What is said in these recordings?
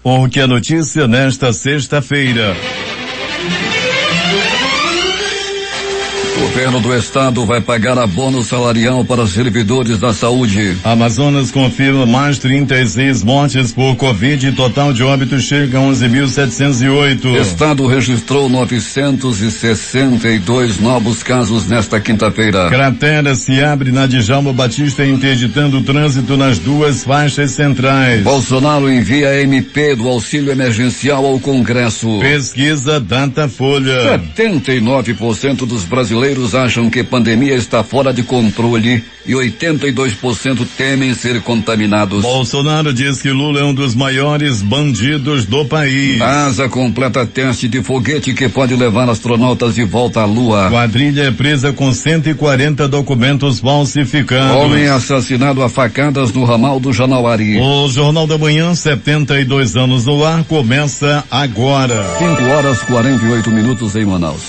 O que é notícia nesta sexta-feira? O governo do estado vai pagar abono salarial para servidores da saúde. Amazonas confirma mais 36 mortes por Covid e total de óbitos chega a 11.708. Estado registrou 962 novos casos nesta quinta-feira. Cratera se abre na Djalma Batista, interditando o trânsito nas duas faixas centrais. Bolsonaro envia MP do auxílio emergencial ao Congresso. Pesquisa Datafolha. 79% dos brasileiros acham que a pandemia está fora de controle e 82% temem ser contaminados. Bolsonaro diz que Lula é um dos maiores bandidos do país. NASA completa teste de foguete que pode levar astronautas de volta à Lua. Quadrilha é presa com 140 documentos falsificados. Homem assassinado a facadas no ramal do Janauari. O Jornal da Manhã, 72 anos no ar, começa agora. 5:48 em Manaus.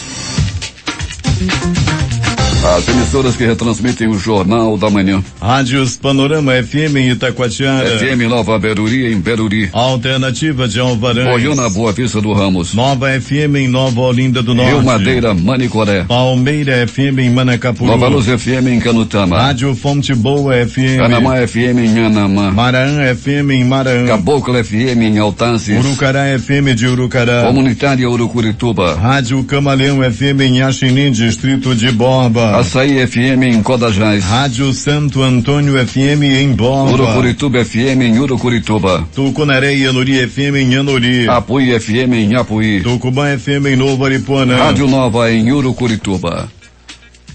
As emissoras que retransmitem o Jornal da Manhã. Rádios Panorama FM em Itacoatiara. FM Nova Beruri em Beruri. Alternativa de Alvarães. Goiânia, Boa Vista do Ramos. Nova FM em Nova Olinda do Norte. Rio Madeira, Manicoré. Palmeira FM em Manacapuru. Nova Luz FM em Canutama. Rádio Fonte Boa FM. Anamá FM em Anamá. Maraã FM em Maraã. Caboclo FM em Altazes. Urucará FM de Urucará. Comunitária Urucurituba. Rádio Camaleão FM em Axinim, distrito de Borba. Açaí FM em Codajás. Rádio Santo Antônio FM em Borba. Urucurituba FM em Urucurituba. Tucunaré e Anuri FM em Anuri. Apuí FM em Apuí. Tucubá FM em Novo Aripuanã. Rádio Nova em Urucurituba.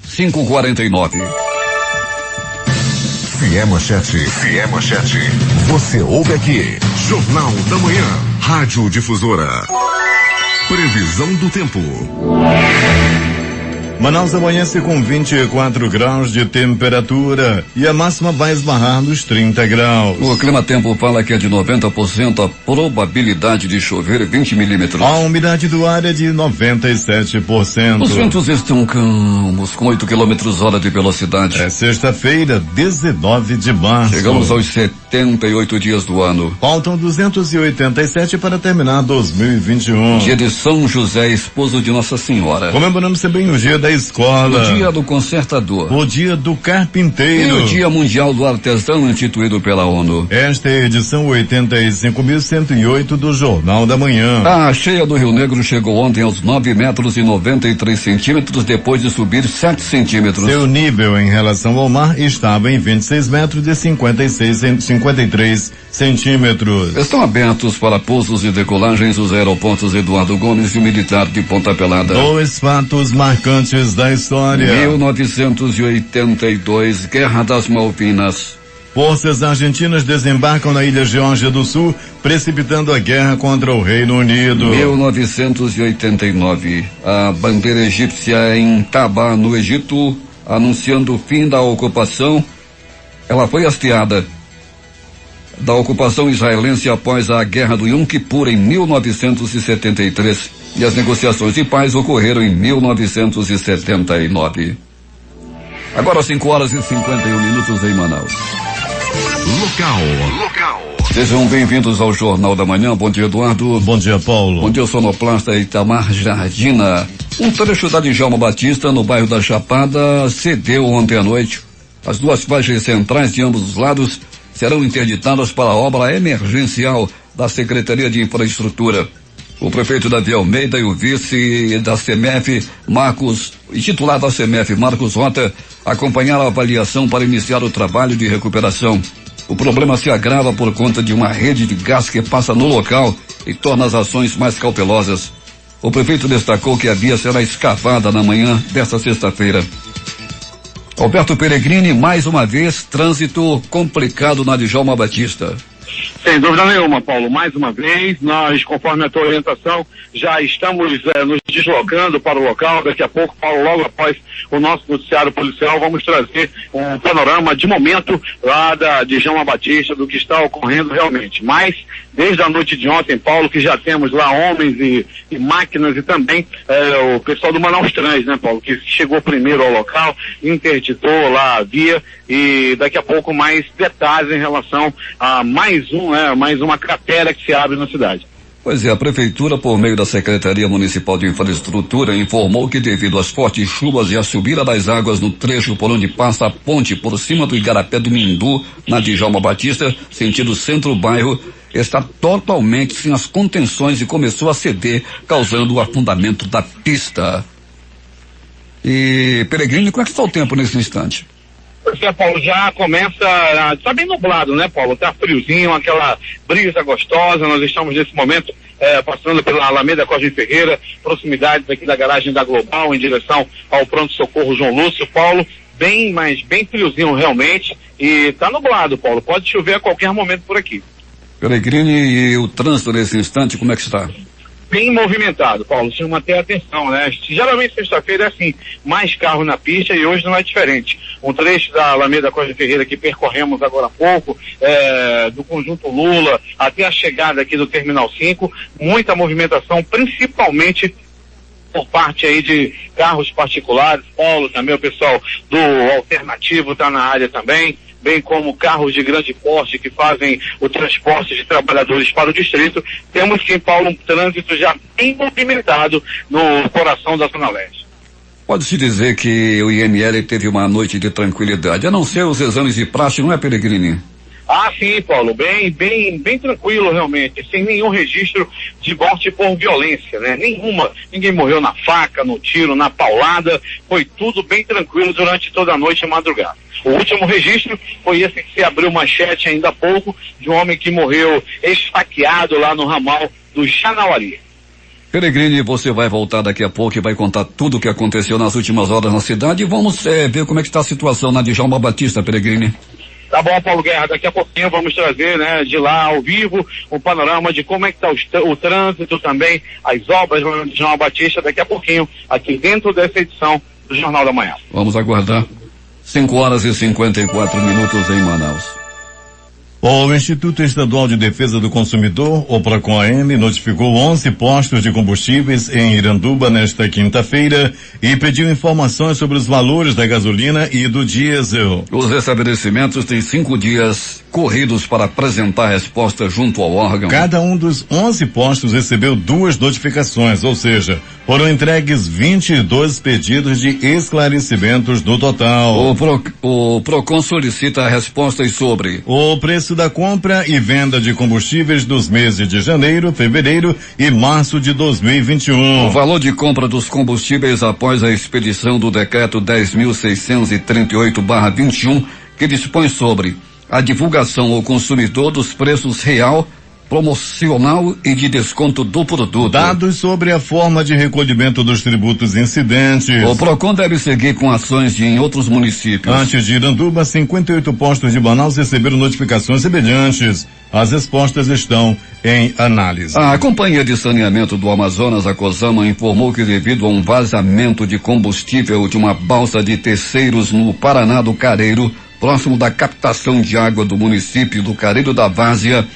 5:49. Fié Manchete. Você ouve aqui. Jornal da Manhã. Rádio Difusora. Previsão do tempo. Manaus amanhece com 24 graus de temperatura e a máxima vai esbarrar nos 30 graus. O Clima Tempo fala que é de 90% a probabilidade de chover 20 milímetros. A umidade do ar é de 97%. Os ventos estão calmos, com 8 km/h de velocidade. É sexta-feira, 19 de março. Chegamos aos 78 dias do ano. Faltam 287 para terminar 2021. Dia de São José, esposo de Nossa Senhora. Comemoramos também o dia da escola. O dia do consertador. O dia do carpinteiro. E o dia mundial do artesão, instituído pela ONU. Esta é a edição 85.108 do Jornal da Manhã. A cheia do Rio Negro chegou ontem aos 9,93 metros, depois de subir 7 centímetros. Seu nível em relação ao mar estava em 26 metros e 53 centímetros. Estão abertos para pousos e decolagens os aeroportos Eduardo Gomes e o Militar de Ponta Pelada. Dois fatos marcantes da história. 1982, Guerra das Malvinas. Forças argentinas desembarcam na ilha Geórgia do Sul, precipitando a guerra contra o Reino Unido. 1989, a bandeira egípcia em Taba, no Egito, anunciando o fim da ocupação. Ela foi hasteada da ocupação israelense após a Guerra do Yom Kippur em 1973. E as negociações de paz ocorreram em 1979. Agora 5:51 em Manaus. Local. Sejam bem-vindos ao Jornal da Manhã. Bom dia, Eduardo. Bom dia, Paulo. Bom dia, sonoplasta Itamar Jardina. Um trecho da Djalma Batista, no bairro da Chapada, cedeu ontem à noite. As duas faixas centrais de ambos os lados serão interditadas para a obra emergencial da Secretaria de Infraestrutura. O prefeito Davi Almeida e o vice da CEMEF, titular da CEMEF, Marcos Rota, acompanharam a avaliação para iniciar o trabalho de recuperação. O problema se agrava por conta de uma rede de gás que passa no local e torna as ações mais cautelosas. O prefeito destacou que a via será escavada na manhã desta sexta-feira. Alberto Peregrini, mais uma vez, trânsito complicado na Djalma Batista. Sem dúvida nenhuma, Paulo. Mais uma vez, nós, conforme a tua orientação, já estamos nos deslocando para o local. Daqui a pouco, Paulo, logo após o nosso noticiário policial, vamos trazer um panorama de momento lá da Djalma Batista, do que está ocorrendo realmente. Mas desde a noite de ontem, Paulo, que já temos lá homens e máquinas e também o pessoal do Manaus Trans, né, Paulo, que chegou primeiro ao local, interditou lá a via e daqui a pouco mais detalhes em relação a mais uma cratera que se abre na cidade. Pois é, a Prefeitura, por meio da Secretaria Municipal de Infraestrutura, informou que devido às fortes chuvas e à subida das águas no trecho por onde passa a ponte por cima do Igarapé do Mindu, na Djalma Batista, sentido centro-bairro, está totalmente sem as contenções e começou a ceder, causando o afundamento da pista. E, Peregrino, como é que está o tempo nesse instante? Pois é, Paulo, já começa, tá bem nublado, né, Paulo? Tá friozinho, aquela brisa gostosa. Nós estamos nesse momento passando pela Alameda Cosme Ferreira, proximidades aqui da garagem da Global, em direção ao pronto-socorro João Lúcio. Paulo, bem friozinho realmente, e tá nublado, Paulo. Pode chover a qualquer momento por aqui. Peregrini, e o trânsito nesse instante, como é que está? Bem movimentado, Paulo, chama até atenção, né? Geralmente sexta-feira é assim, mais carro na pista e hoje não é diferente. Um trecho da Alameda Cosme Ferreira que percorremos agora há pouco, do Conjunto Lula até a chegada aqui do Terminal 5, muita movimentação, principalmente por parte aí de carros particulares. Paulo, também o pessoal do Alternativo está na área também, bem como carros de grande porte que fazem o transporte de trabalhadores para o distrito. Temos sim, Paulo, um trânsito já bem movimentado no coração da Zona Leste. Pode-se dizer que o IML teve uma noite de tranquilidade, a não ser os exames de praxe, não é, Peregrini? Ah, sim, Paulo, bem tranquilo realmente, sem nenhum registro de morte por violência, né? Ninguém morreu na faca, no tiro, na paulada, foi tudo bem tranquilo durante toda a noite e madrugada. O último registro foi esse que se abriu manchete ainda há pouco, de um homem que morreu esfaqueado lá no ramal do Janauari. Peregrini, você vai voltar daqui a pouco e vai contar tudo o que aconteceu nas últimas horas na cidade e vamos ver como é que está a situação na Djalma Batista, Peregrini. Tá bom, Paulo Guerra, daqui a pouquinho vamos trazer, né, de lá ao vivo, um panorama de como é que tá o trânsito também, as obras do Djalma Batista, daqui a pouquinho, aqui dentro dessa edição do Jornal da Manhã. Vamos aguardar. 5h54 em Manaus. O Instituto Estadual de Defesa do Consumidor, o PROCON-AM, notificou 11 postos de combustíveis em Iranduba nesta quinta-feira e pediu informações sobre os valores da gasolina e do diesel. Os estabelecimentos têm 5 dias corridos para apresentar resposta junto ao órgão. Cada um dos 11 postos recebeu 2 notificações, ou seja, foram entregues 22 pedidos de esclarecimentos no total. O PROCON solicita respostas sobre o preço da compra e venda de combustíveis dos meses de janeiro, fevereiro e março de 2021. O valor de compra dos combustíveis após a expedição do decreto 10.638/21, que dispõe sobre a divulgação ao consumidor dos preços real, promocional e de desconto do produto. Dados sobre a forma de recolhimento dos tributos incidentes. O PROCON deve seguir com ações em outros municípios. Antes de Iranduba, 58 postos de Manaus receberam notificações semelhantes. As respostas estão em análise. A Companhia de Saneamento do Amazonas, a COSAMA, informou que devido a um vazamento de combustível de uma balsa de Terceiros no Paraná do Careiro, próximo da captação de água do município do Careiro da Várzea,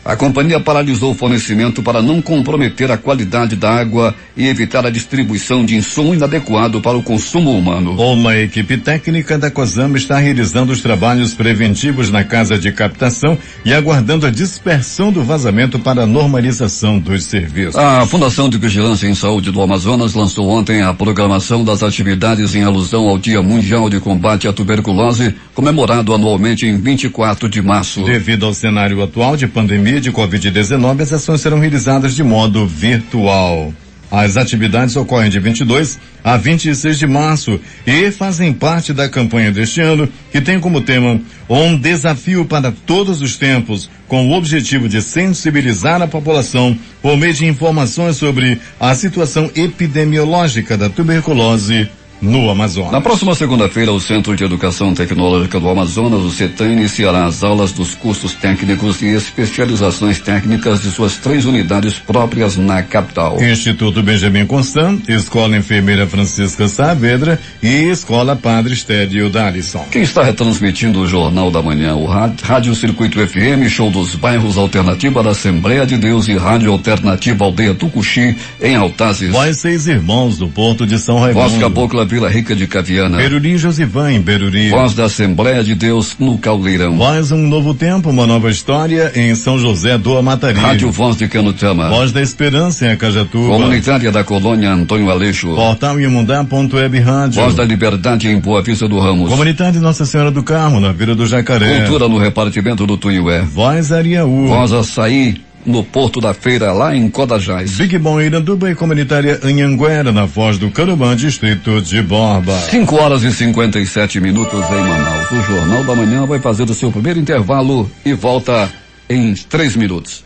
a companhia paralisou o fornecimento para não comprometer a qualidade da água e evitar a distribuição de insumo inadequado para o consumo humano. Uma equipe técnica da COSAMA está realizando os trabalhos preventivos na casa de captação e aguardando a dispersão do vazamento para a normalização dos serviços. A Fundação de Vigilância em Saúde do Amazonas lançou ontem a programação das atividades em alusão ao Dia Mundial de Combate à Tuberculose, comemorado anualmente em 24 de março. Devido ao cenário atual de pandemia de Covid-19, as ações serão realizadas de modo virtual. As atividades ocorrem de 22 a 26 de março e fazem parte da campanha deste ano, que tem como tema um desafio para todos os tempos, com o objetivo de sensibilizar a população por meio de informações sobre a situação epidemiológica da tuberculose no Amazonas. Na próxima segunda-feira, o Centro de Educação Tecnológica do Amazonas, o CETAM, iniciará as aulas dos cursos técnicos e especializações técnicas de suas 3 unidades próprias na capital. Instituto Benjamin Constant, Escola Enfermeira Francisca Saavedra e Escola Padre Estédio D'Alisson. Quem está retransmitindo o Jornal da Manhã? O Rádio Circuito FM, Show dos Bairros, Alternativa da Assembleia de Deus e Rádio Alternativa Aldeia Tucuxi, em Altazes. Voz 6 Irmãos, do Porto de São Raimundo. Voz Cabocla, Vila Rica de Caviana. Beruri Josivã, em Beruri. Voz da Assembleia de Deus, no Caldeirão. Voz Um Novo Tempo, uma nova história, em São José do Amatarí. Rádio Voz de Canutama. Voz da Esperança, em Acajatuba. Comunitária da Colônia Antônio Aleixo. Portal Iamundá.web Rádio. Voz da Liberdade, em Boa Vista do Ramos. Comunidade Nossa Senhora do Carmo, na Vila do Jacaré. Cultura no repartimento do Tunhué. Voz Ariaú. Voz Açaí, no Porto da Feira, lá em Codajás. Big Bom Iranduba e Comunitária Anhanguera, na Voz do Carubã, distrito de Borba. 5h57 em Manaus. O Jornal da Manhã vai fazer o seu primeiro intervalo e volta em 3 minutos.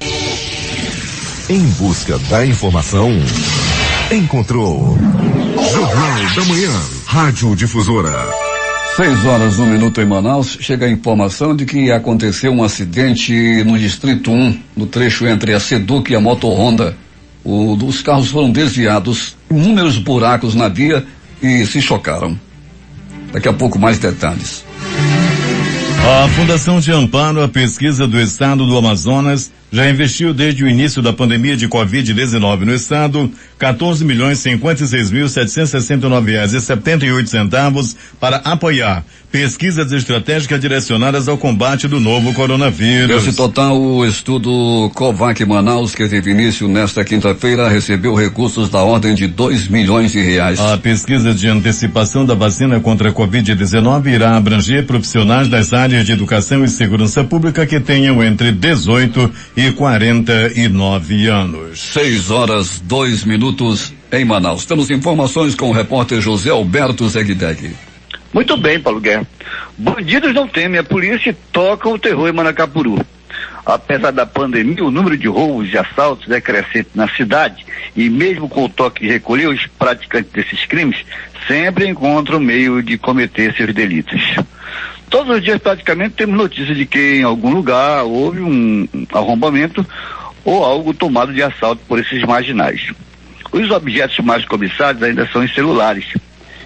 Em busca da informação, encontrou Jornal da Manhã, Rádio Difusora. 6h01 em Manaus. Chega a informação de que aconteceu um acidente no Distrito 1, no trecho entre a Seduc e a Moto Honda. Os carros foram desviados, inúmeros buracos na via e se chocaram. Daqui a pouco mais detalhes. A Fundação de Amparo à Pesquisa do Estado do Amazonas já investiu desde o início da pandemia de Covid-19 no estado R$14.566.969,78 para apoiar pesquisas estratégicas direcionadas ao combate do novo coronavírus. Esse total, o estudo COVAC Manaus, que teve início nesta quinta-feira, recebeu recursos da ordem de R$2 milhões. A pesquisa de antecipação da vacina contra a Covid-19 irá abranger profissionais das áreas de educação e segurança pública que tenham entre 18 e 49 anos. 6h02 em Manaus. Temos informações com o repórter José Alberto Zegdeg. Muito bem, Paulo Guerra. Bandidos não temem a polícia e tocam o terror em Manacapuru. Apesar da pandemia, o número de roubos e assaltos é crescente na cidade e mesmo com o toque de recolher, os praticantes desses crimes sempre encontram meio de cometer seus delitos. Todos os dias praticamente temos notícia de que em algum lugar houve um arrombamento ou algo tomado de assalto por esses marginais. Os objetos mais cobiçados ainda são em celulares.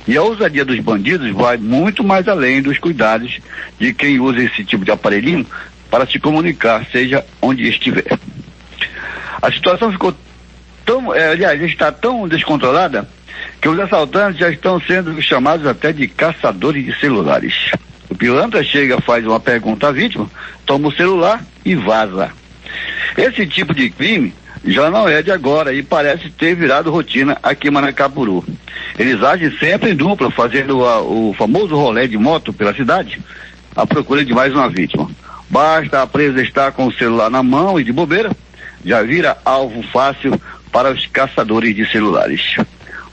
E a ousadia dos bandidos vai muito mais além dos cuidados de quem usa esse tipo de aparelhinho para se comunicar, seja onde estiver. A situação ficou está tão descontrolada que os assaltantes já estão sendo chamados até de caçadores de celulares. O pilantra chega, faz uma pergunta à vítima, toma o celular e vaza. Esse tipo de crime já não é de agora e parece ter virado rotina aqui em Manacapuru. Eles agem sempre em dupla, fazendo o famoso rolê de moto pela cidade, à procura de mais uma vítima. Basta a presa estar com o celular na mão e de bobeira, já vira alvo fácil para os caçadores de celulares.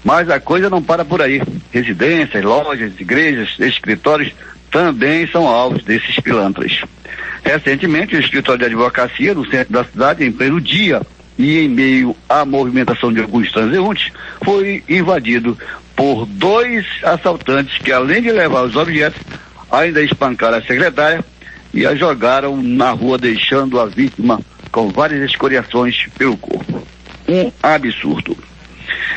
Mas a coisa não para por aí. Residências, lojas, igrejas, escritórios também são alvos desses pilantras. Recentemente, o escritório de advocacia no centro da cidade, em pleno dia e em meio à movimentação de alguns transeuntes, foi invadido por 2 assaltantes que, além de levar os objetos, ainda espancaram a secretária e a jogaram na rua, deixando a vítima com várias escoriações pelo corpo. Um absurdo.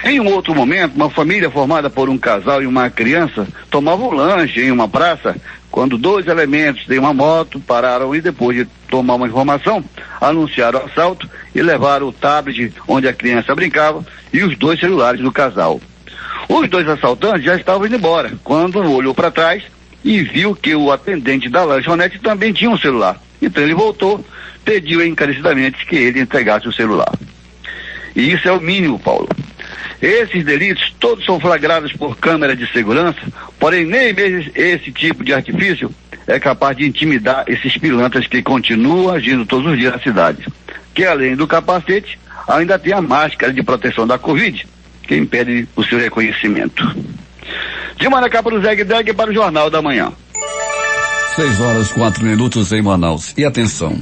Em um outro momento, uma família formada por um casal e uma criança tomava um lanche em uma praça quando 2 elementos de uma moto pararam e, depois de tomar uma informação, anunciaram o assalto e levaram o tablet onde a criança brincava e os 2 celulares do casal. Os 2 assaltantes já estavam indo embora quando olhou para trás e viu que o atendente da lanchonete também tinha um celular. Então ele voltou, pediu encarecidamente que ele entregasse o celular. E isso é o mínimo, Paulo. Esses delitos todos são flagrados por câmeras de segurança, porém nem mesmo esse tipo de artifício é capaz de intimidar esses pilantras que continuam agindo todos os dias na cidade. Que além do capacete, ainda tem a máscara de proteção da Covid, que impede o seu reconhecimento. De Manacapuru, Zegdeg para o Jornal da Manhã. 6h04 em Manaus. E atenção,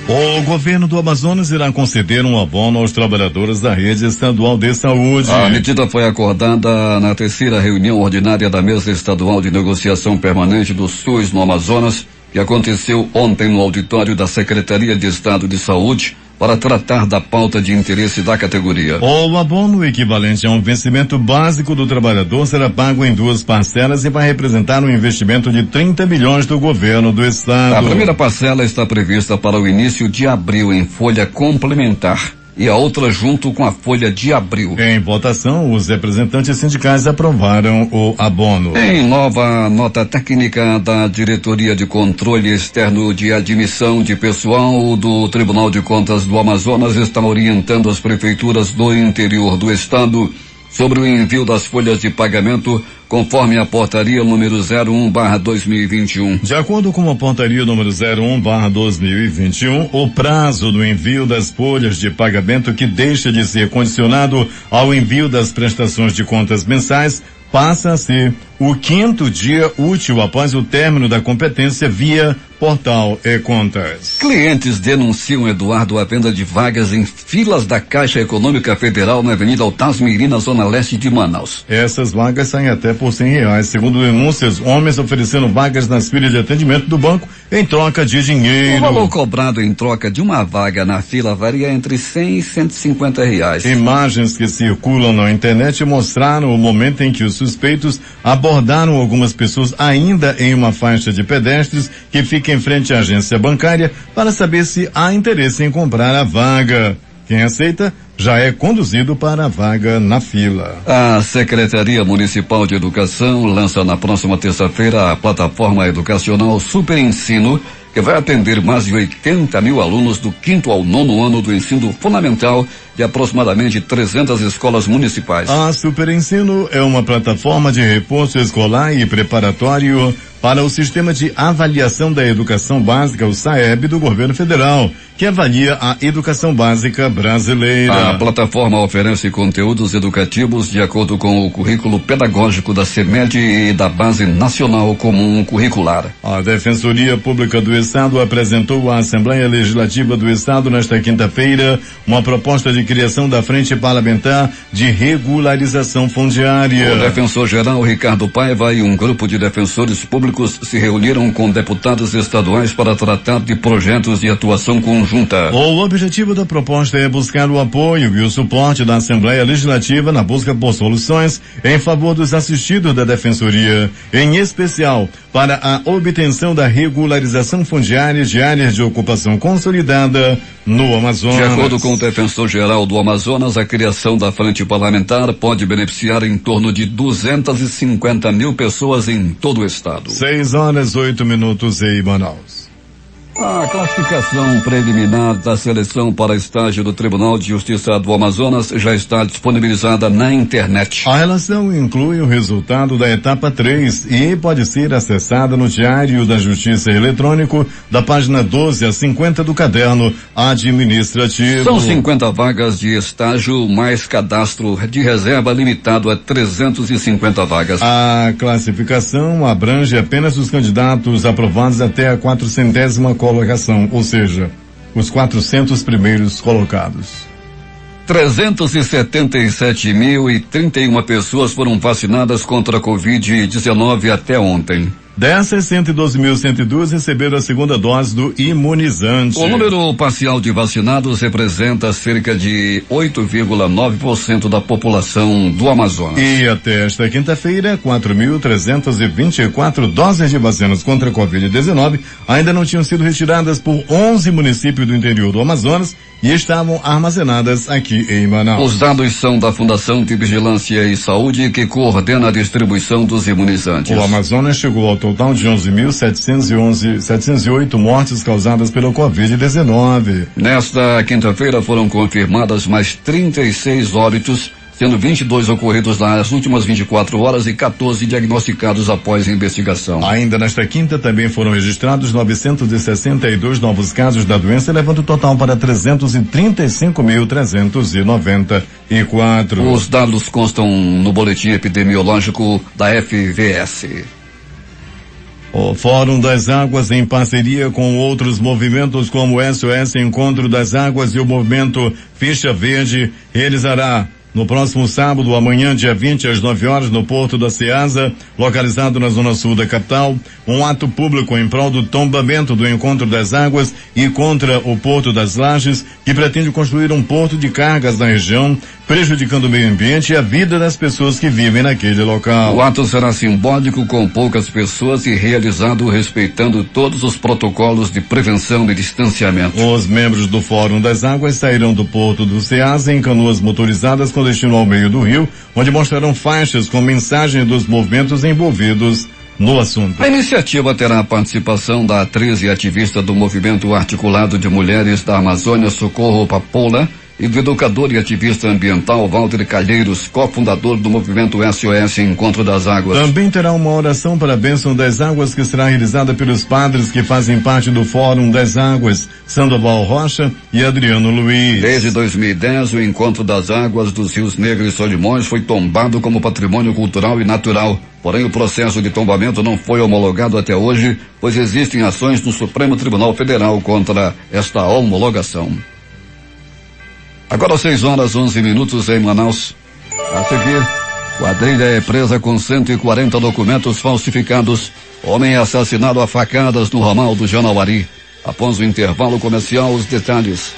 O governo do Amazonas irá conceder um abono aos trabalhadores da rede estadual de saúde. A medida foi acordada na terceira reunião ordinária da Mesa Estadual de Negociação Permanente do SUS no Amazonas, que aconteceu ontem no auditório da Secretaria de Estado de Saúde, para tratar da pauta de interesse da categoria. O abono equivalente a um vencimento básico do trabalhador será pago em 2 parcelas e vai representar um investimento de 30 milhões do governo do estado. A primeira parcela está prevista para o início de abril em folha complementar e a outra junto com a folha de abril. Em votação, os representantes sindicais aprovaram o abono. Em nova nota técnica da Diretoria de Controle Externo de Admissão de Pessoal do Tribunal de Contas do Amazonas, está orientando as prefeituras do interior do estado sobre o envio das folhas de pagamento conforme a portaria número 01/2021. De acordo com a portaria número 01/2021, o prazo do envio das folhas de pagamento, que deixa de ser condicionado ao envio das prestações de contas mensais, passa a ser o 5º dia útil após o término da competência via Portal e-Contas. Clientes denunciam, Eduardo, a venda de vagas em filas da Caixa Econômica Federal na Avenida Altasmiri, na zona leste de Manaus. Essas vagas saem até por R$100. Segundo denúncias, homens oferecendo vagas nas filas de atendimento do banco em troca de dinheiro. O valor cobrado em troca de uma vaga na fila varia entre R$100 e R$150. Imagens que circulam na internet mostraram o momento em que os suspeitos abordaram algumas pessoas ainda em uma faixa de pedestres que fica em frente à agência bancária para saber se há interesse em comprar a vaga. Quem aceita já é conduzido para a vaga na fila. A Secretaria Municipal de Educação lança na próxima terça-feira a plataforma educacional Super Ensino, que vai atender mais de 80 mil alunos do 5º ao 9º ano do ensino fundamental de aproximadamente 300 escolas municipais. A Super Ensino é uma plataforma de reforço escolar e preparatório para o Sistema de Avaliação da Educação Básica, o SAEB, do governo federal, que avalia a educação básica brasileira. A plataforma oferece conteúdos educativos de acordo com o currículo pedagógico da CEMED e da Base Nacional Comum Curricular. A Defensoria Pública do Estado apresentou à Assembleia Legislativa do Estado nesta quinta-feira uma proposta de criação da Frente Parlamentar de Regularização Fundiária. O defensor-geral Ricardo Paiva e um grupo de defensores públicos se reuniram com deputados estaduais para tratar de projetos de atuação conjunta. O objetivo da proposta é buscar o apoio e o suporte da Assembleia Legislativa na busca por soluções em favor dos assistidos da Defensoria, em especial para a obtenção da regularização fundiária de áreas de ocupação consolidada no Amazonas. De acordo com o defensor-geral do Amazonas, a criação da frente parlamentar pode beneficiar em torno de 250 mil pessoas em todo o estado. 6:08 em Manaus. A classificação preliminar da seleção para estágio do Tribunal de Justiça do Amazonas já está disponibilizada na internet. A relação inclui o resultado da etapa 3 e pode ser acessada no Diário da Justiça eletrônico da página 12 a 50 do caderno administrativo. São 50 vagas de estágio mais cadastro de reserva limitado a 350 vagas. A classificação abrange apenas os candidatos aprovados até a 400ª colocação, ou seja, os 400 primeiros colocados. 377.031 pessoas foram vacinadas contra a Covid-19 até ontem. Dessas, 112.102 receberam a segunda dose do imunizante. O número parcial de vacinados representa cerca de 8,9% da população do Amazonas. E até esta quinta-feira, 4.324 doses de vacinas contra a Covid-19 ainda não tinham sido retiradas por 11 municípios do interior do Amazonas e estavam armazenadas aqui em Manaus. Os dados são da Fundação de Vigilância e Saúde, que coordena a distribuição dos imunizantes. O Amazonas chegou ao total de 11.708 mortes causadas pela Covid-19. Nesta quinta-feira foram confirmadas mais 36 óbitos, sendo 22 ocorridos nas últimas 24 horas e 14 diagnosticados após investigação. Ainda nesta quinta também foram registrados 962 novos casos da doença, levando o total para 335.394. Os dados constam no boletim epidemiológico da FVS. O Fórum das Águas, em parceria com outros movimentos como o SOS Encontro das Águas e o movimento Ficha Verde, realizará no próximo sábado, amanhã, dia 20, às 9 horas, no Porto da Ceasa, localizado na zona sul da capital, um ato público em prol do tombamento do Encontro das Águas e contra o Porto das Lajes, que pretende construir um porto de cargas na região, prejudicando o meio ambiente e a vida das pessoas que vivem naquele local. O ato será simbólico, com poucas pessoas e realizado respeitando todos os protocolos de prevenção e distanciamento. Os membros do Fórum das Águas sairão do Porto do Ceasa em canoas motorizadas com destino ao meio do rio, onde mostrarão faixas com mensagem dos movimentos envolvidos no assunto. A iniciativa terá a participação da atriz e ativista do Movimento Articulado de Mulheres da Amazônia, Socorro Papola, e do educador e ativista ambiental Walter Calheiros, cofundador do movimento SOS Encontro das Águas. Também terá uma oração para a bênção das águas que será realizada pelos padres que fazem parte do Fórum das Águas, Sandoval Rocha e Adriano Luiz. Desde 2010, o Encontro das Águas dos Rios Negros e Solimões foi tombado como patrimônio cultural e natural. Porém, o processo de tombamento não foi homologado até hoje, pois existem ações no Supremo Tribunal Federal contra esta homologação. Agora 6h11 em Manaus. A seguir, quadrilha é presa com 140 documentos falsificados. Homem é assassinado a facadas no ramal do Janauari. Após o intervalo comercial, os detalhes.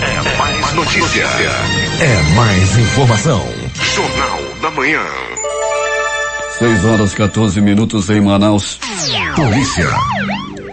É mais notícia. É mais informação. Jornal da Manhã. 6h14 em Manaus.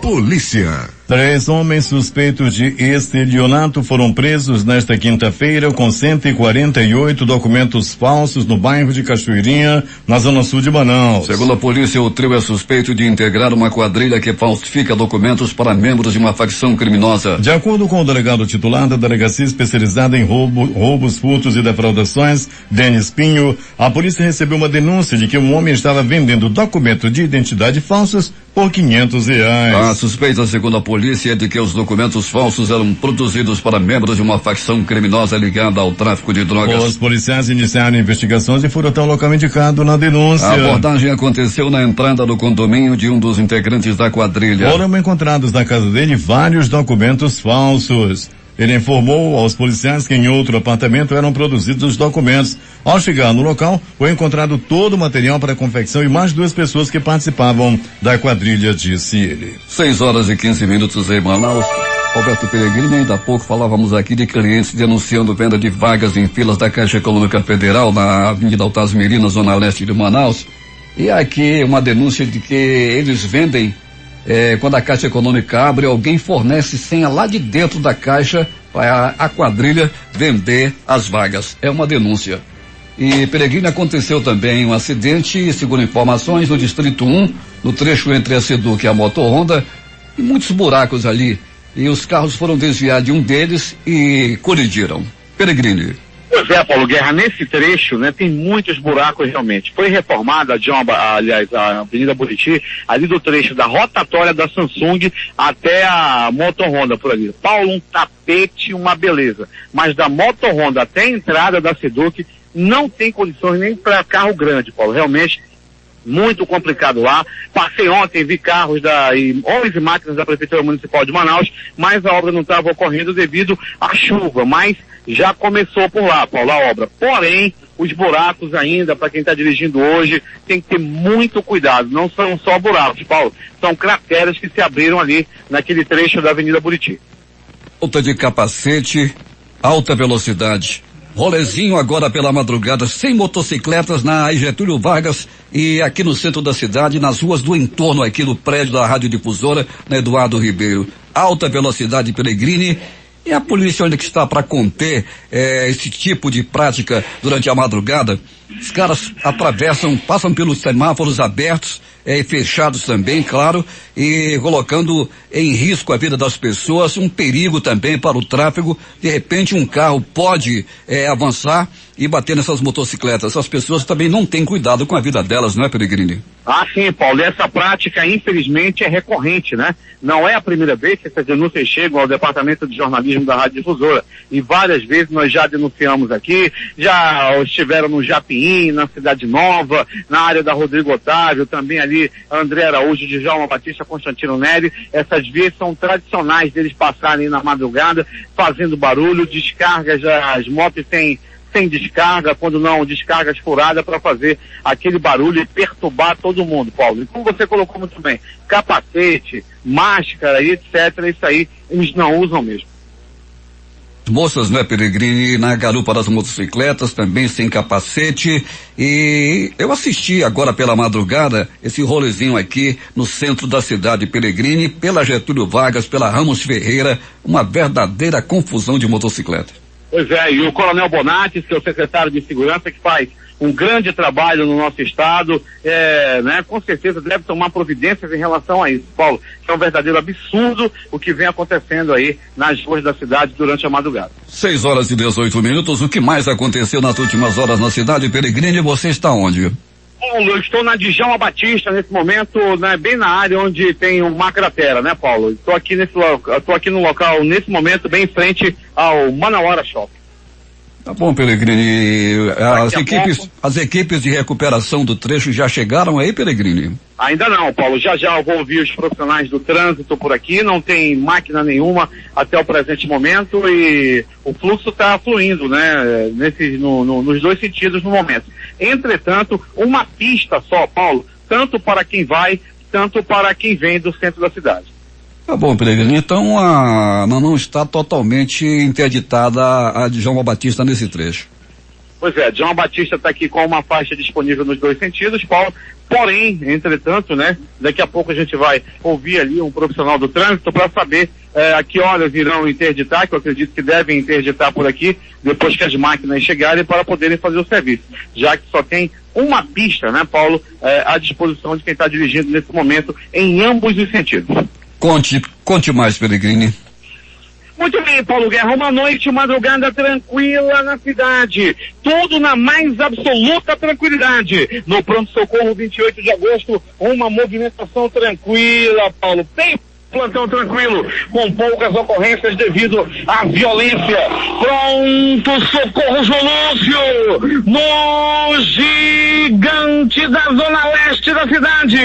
Polícia. 3 homens suspeitos de estelionato foram presos nesta quinta-feira com 148 documentos falsos no bairro de Cachoeirinha, na zona sul de Manaus. Segundo a polícia, o trio é suspeito de integrar uma quadrilha que falsifica documentos para membros de uma facção criminosa. De acordo com o delegado titular da delegacia especializada em roubos, furtos e defraudações, Denis Pinho, a polícia recebeu uma denúncia de que um homem estava vendendo documentos de identidade falsos por R$500. A suspeita, segundo a polícia, é de que os documentos falsos eram produzidos para membros de uma facção criminosa ligada ao tráfico de drogas. Os policiais iniciaram investigações e foram até o local indicado na denúncia. A abordagem aconteceu na entrada do condomínio de um dos integrantes da quadrilha. Foram encontrados na casa dele vários documentos falsos. Ele informou aos policiais que em outro apartamento eram produzidos os documentos. Ao chegar no local, foi encontrado todo o material para a confecção e mais 2 pessoas que participavam da quadrilha, disse ele. 6h15 em Manaus. Roberto Peregrino, ainda há pouco falávamos aqui de clientes denunciando venda de vagas em filas da Caixa Econômica Federal na Avenida Altasmiri, na zona leste de Manaus. E aqui uma denúncia de que eles vendem quando a Caixa Econômica abre, alguém fornece senha lá de dentro da caixa para a quadrilha vender as vagas. É uma denúncia. E Peregrino, aconteceu também um acidente, segundo informações, no Distrito 1, no trecho entre a Seduc e a Moto Honda, e muitos buracos ali. E os carros foram desviar de um deles e colidiram. Peregrino. Pois é, Paulo Guerra, nesse trecho, né, tem muitos buracos realmente. Foi reformada a Avenida Buriti, ali do trecho da rotatória da Samsung até a Moto Honda por ali. Paulo, um tapete, uma beleza. Mas da Moto Honda até a entrada da Seduc não tem condições nem para carro grande, Paulo. Realmente muito complicado lá. Passei ontem, vi carros e 11 máquinas da Prefeitura Municipal de Manaus, mas a obra não estava ocorrendo devido à chuva, mas já começou por lá, Paulo, a obra. Porém, os buracos ainda, para quem está dirigindo hoje, tem que ter muito cuidado. Não são só buracos, Paulo, são crateras que se abriram ali naquele trecho da Avenida Buriti. Falta de capacete, alta velocidade. Rolezinho agora pela madrugada, sem motocicletas na Getúlio Vargas e aqui no centro da cidade, nas ruas do entorno aqui no prédio da Rádio Difusora, na Eduardo Ribeiro. Alta velocidade, Peregrine. E a polícia, onde que está para conter esse tipo de prática durante a madrugada? Os caras atravessam, passam pelos semáforos abertos fechados também, claro, e colocando em risco a vida das pessoas, um perigo também para o tráfego. De repente um carro pode avançar e bater nessas motocicletas. Essas pessoas também não têm cuidado com a vida delas, não é, Peregrini? Ah, sim, Paulo, essa prática, infelizmente, é recorrente, né? Não é a primeira vez que essas denúncias chegam ao Departamento de Jornalismo da Rádio Difusora, e várias vezes nós já denunciamos aqui, já estiveram no Japim, na Cidade Nova, na área da Rodrigo Otávio, também ali André Araújo, de Djalma Batista, Constantino Neri. Essas vias são tradicionais deles passarem na madrugada, fazendo barulho, descargas, as motos sem descarga, quando não, descargas furadas para fazer aquele barulho e perturbar todo mundo, Paulo. E como você colocou muito bem, capacete, máscara e etc., isso aí eles não usam mesmo. Moças, né, Peregrini, na garupa das motocicletas, também sem capacete, e eu assisti agora pela madrugada esse rolezinho aqui no centro da cidade, Peregrini, pela Getúlio Vargas, pela Ramos Ferreira, uma verdadeira confusão de motocicleta. Pois é, e o Coronel Bonatis, que é o secretário de Segurança, que faz um grande trabalho no nosso estado, né, com certeza deve tomar providências em relação a isso, Paulo, que é um verdadeiro absurdo o que vem acontecendo aí nas ruas da cidade durante a madrugada. 6:18. O que mais aconteceu nas últimas horas na cidade, Peregrini? Você está onde? Paulo, eu estou na Djalma Batista nesse momento, né, bem na área onde tem uma cratera, né, Paulo? Estou aqui no local nesse momento, bem em frente ao Manauara Shopping. Tá bom, Peregrini. As equipes de recuperação do trecho já chegaram aí, Peregrini? Ainda não, Paulo. Já eu vou ouvir os profissionais do trânsito por aqui. Não tem máquina nenhuma até o presente momento e o fluxo está fluindo, né? Nos dois sentidos no momento. Entretanto, uma pista só, Paulo, tanto para quem vai, tanto para quem vem do centro da cidade. Tá bom, Peregrini. Então não está totalmente interditada a Djalma Batista nesse trecho. Pois é, Djalma Batista está aqui com uma faixa disponível nos dois sentidos, Paulo. Porém, entretanto, né, daqui a pouco a gente vai ouvir ali um profissional do trânsito para saber a que horas irão interditar, que eu acredito que devem interditar por aqui, depois que as máquinas chegarem, para poderem fazer o serviço, já que só tem uma pista, né, Paulo, à disposição de quem está dirigindo nesse momento em ambos os sentidos. Conte mais, Peregrini. Muito bem, Paulo Guerra, uma noite, madrugada tranquila na cidade, tudo na mais absoluta tranquilidade. No pronto-socorro 28 de agosto, uma movimentação tranquila, Paulo, bem plantão tranquilo, com poucas ocorrências devido à violência. Pronto, socorro João Lúcio, no gigante da zona leste da cidade.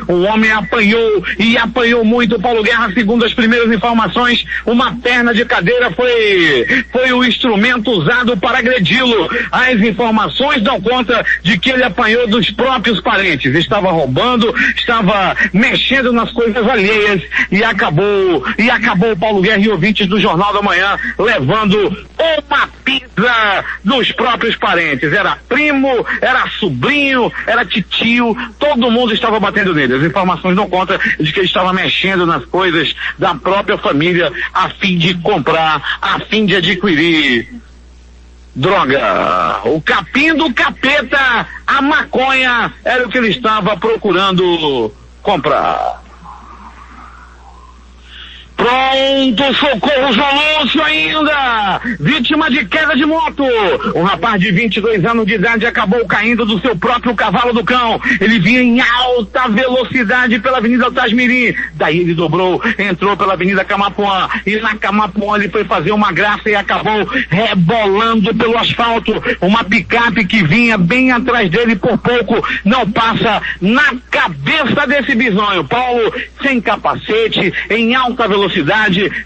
Um homem apanhou e apanhou muito, Paulo Guerra. Segundo as primeiras informações, uma perna de cadeira foi o instrumento usado para agredi-lo. As informações dão conta de que ele apanhou dos próprios parentes. Estava roubando, estava mexendo nas coisas alheias e acabou Paulo Guerra e ouvintes do Jornal da Manhã levando uma pizza dos próprios parentes. Era primo, era sobrinho, era titio, todo mundo estava batendo nele. As informações dão conta de que ele estava mexendo nas coisas da própria família a fim de comprar, a fim de adquirir droga. O capim do capeta, a maconha, era o que ele estava procurando comprar. Pronto, socorro João Lúcio ainda, vítima de queda de moto. Um rapaz de 22 anos de idade acabou caindo do seu próprio cavalo do cão. Ele vinha em alta velocidade pela Avenida Altasmirim, daí ele dobrou, entrou pela Avenida Camapuã, e na Camapuã ele foi fazer uma graça e acabou rebolando pelo asfalto. Uma picape que vinha bem atrás dele, por pouco não passa na cabeça desse bisonho. Paulo, sem capacete, em alta velocidade,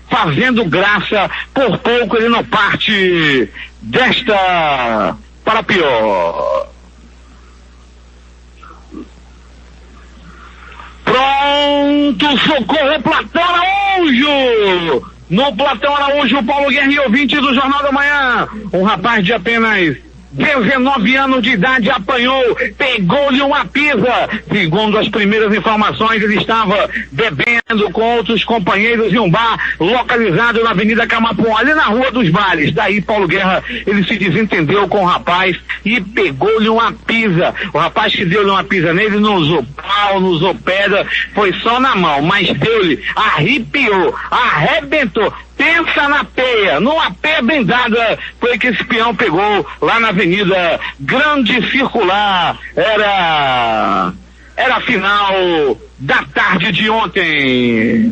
fazendo graça, por pouco ele não parte desta para pior. Pronto, socorro, Platão Araújo! No Platão Araújo, Paulo Guerra e ouvinte do Jornal da Manhã. Um rapaz de apenas 19 anos de idade, apanhou, pegou-lhe uma pisa. Segundo as primeiras informações, ele estava bebendo com outros companheiros em um bar localizado na Avenida Camapuã, ali na Rua dos Vales. Daí Paulo Guerra, ele se desentendeu com o rapaz e pegou-lhe uma pisa. O rapaz que deu-lhe uma pisa nele não usou pau, não usou pedra, foi só na mão, mas deu-lhe, arrepiou, arrebentou. Pensa na peia, numa peia bem dada, foi que esse peão pegou lá na Avenida Grande Circular. Era a final da tarde de ontem.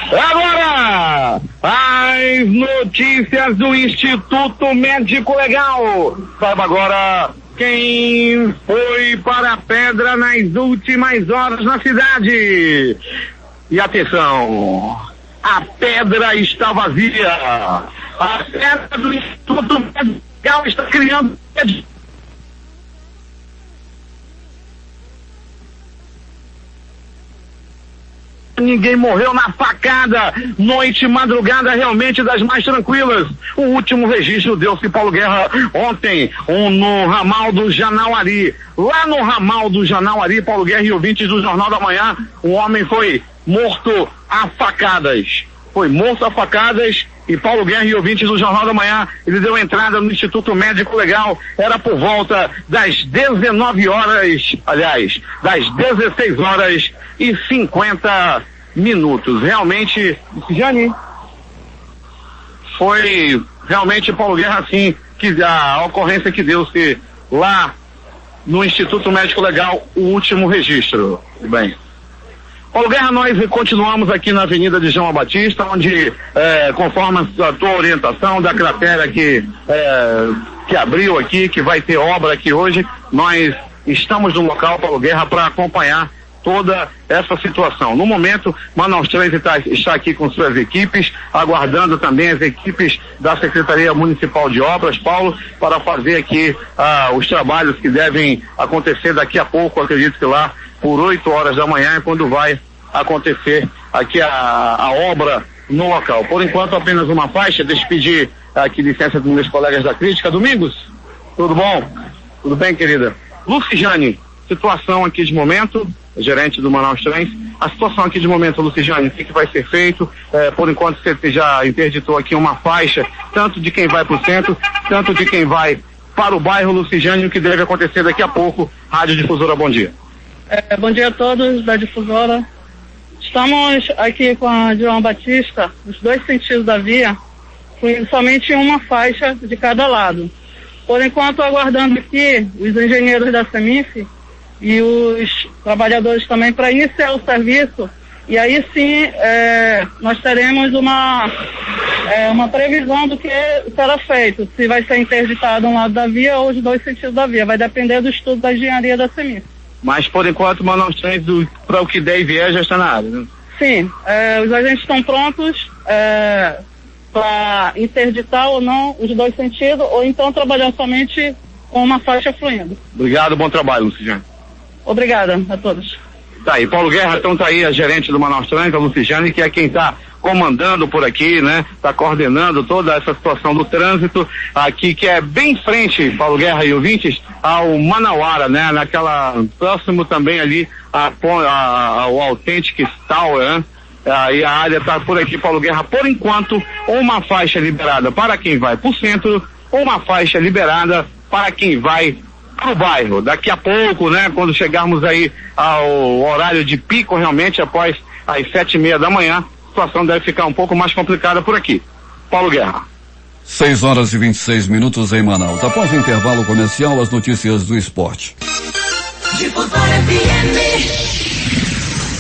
Agora, as notícias do Instituto Médico Legal. Saiba agora quem foi para a pedra nas últimas horas na cidade. E atenção, a pedra está vazia. A pedra do Instituto Médico Legal está criando... Ninguém morreu na facada. Noite, madrugada realmente das mais tranquilas. O último registro deu-se, Paulo Guerra, ontem, no ramal do Janauari. Lá no ramal do Janauari, Paulo Guerra e ouvintes do Jornal da Manhã, um homem foi morto a facadas. Foi morto a facadas. E Paulo Guerra e ouvintes do Jornal da Manhã, ele deu entrada no Instituto Médico Legal, era por volta das 19 horas, aliás, das 16 horas e 50 minutos. Realmente, Jane, foi realmente Paulo Guerra, assim, que a ocorrência que deu-se lá no Instituto Médico Legal, o último registro. Bem, Paulo Guerra, nós continuamos aqui na Avenida de João Batista, onde, conforme a tua orientação da cratera que abriu aqui, que vai ter obra aqui hoje, nós estamos no local, Paulo Guerra, para acompanhar toda essa situação. No momento, Manaus Trânsito está aqui com suas equipes, aguardando também as equipes da Secretaria Municipal de Obras, Paulo, para fazer aqui os trabalhos que devem acontecer daqui a pouco, acredito que lá por 8 horas da manhã é quando vai acontecer aqui a obra no local. Por enquanto, apenas uma faixa. Deixa eu pedir aqui licença dos meus colegas da crítica. Domingos, tudo bom? Tudo bem, querida? Luciane, situação aqui de momento, gerente do Manaus Trens, a situação aqui de momento, Luciane, o que vai ser feito? Por enquanto, você já interditou aqui uma faixa, tanto de quem vai para o centro, tanto de quem vai para o bairro, Luciane, o que deve acontecer daqui a pouco. Rádio Difusora, bom dia. Bom dia a todos da Difusora. Estamos aqui com a João Batista, os dois sentidos da via, com somente uma faixa de cada lado. Por enquanto, aguardando aqui os engenheiros da CEMIF e os trabalhadores também para iniciar o serviço, e aí sim nós teremos uma previsão do que será feito, se vai ser interditado um lado da via ou os dois sentidos da via, vai depender do estudo da engenharia da CEMIF. Mas, por enquanto, o Manaus Trens, para o que der e vier, já está na área, né? Sim, os agentes estão prontos para interditar ou não os dois sentidos, ou então trabalhar somente com uma faixa fluindo. Obrigado, bom trabalho, Luciane. Obrigada a todos. Tá aí, Paulo Guerra, então tá aí a gerente do Manaus Trens, a Luciane, que é quem está comandando por aqui, né? Está coordenando toda essa situação do trânsito aqui, que é bem frente, Paulo Guerra e ouvintes, ao Manauara, né? Próximo também ali ao Authentic Tower, né? Aí a área está por aqui, Paulo Guerra. Por enquanto, uma faixa liberada para quem vai para o centro, uma faixa liberada para quem vai para o bairro. Daqui a pouco, né? Quando chegarmos aí ao horário de pico, realmente após as 7:30 da manhã, a situação deve ficar um pouco mais complicada por aqui. Paulo Guerra. 6 horas e 26 minutos em Manaus. Após o intervalo comercial, as notícias do esporte.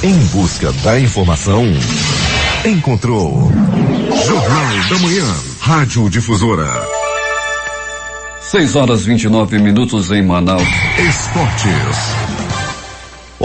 Em busca da informação, encontrou Jornal da Manhã, Rádio Difusora. 6 horas e 29 minutos em Manaus. Esportes.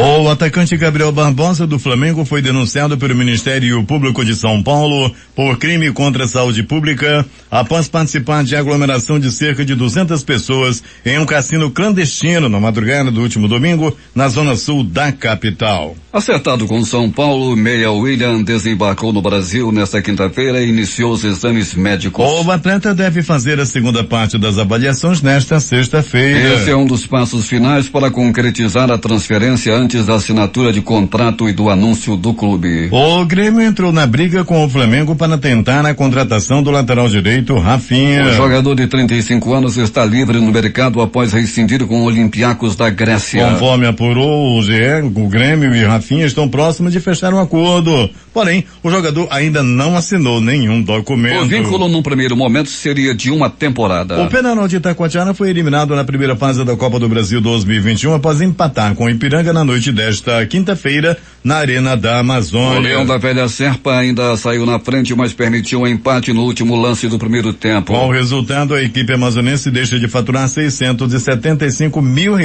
O atacante Gabriel Barbosa do Flamengo foi denunciado pelo Ministério Público de São Paulo por crime contra a saúde pública após participar de aglomeração de cerca de 200 pessoas em um cassino clandestino na madrugada do último domingo na zona sul da capital. Acertado com São Paulo, meia William desembarcou no Brasil nesta quinta-feira e iniciou os exames médicos. O atleta deve fazer a segunda parte das avaliações nesta sexta-feira. Esse é um dos passos finais para concretizar a transferência antes da assinatura de contrato e do anúncio do clube. O Grêmio entrou na briga com o Flamengo para tentar a contratação do lateral direito Rafinha. O jogador de 35 anos está livre no mercado após rescindir com o Olympiacos da Grécia. Conforme apurou o GE, o Grêmio e Rafinha estão próximos de fechar um acordo. Porém, o jogador ainda não assinou nenhum documento. O vínculo, num primeiro momento, seria de uma temporada. O Penharol de Itacoatiara foi eliminado na primeira fase da Copa do Brasil 2021 após empatar com o Ipiranga na noite desta quinta-feira na Arena da Amazônia. O Leão da Velha Serpa ainda saiu na frente, mas permitiu um empate no último lance do primeiro tempo. Com o resultado, a equipe amazonense deixa de faturar R$675 mil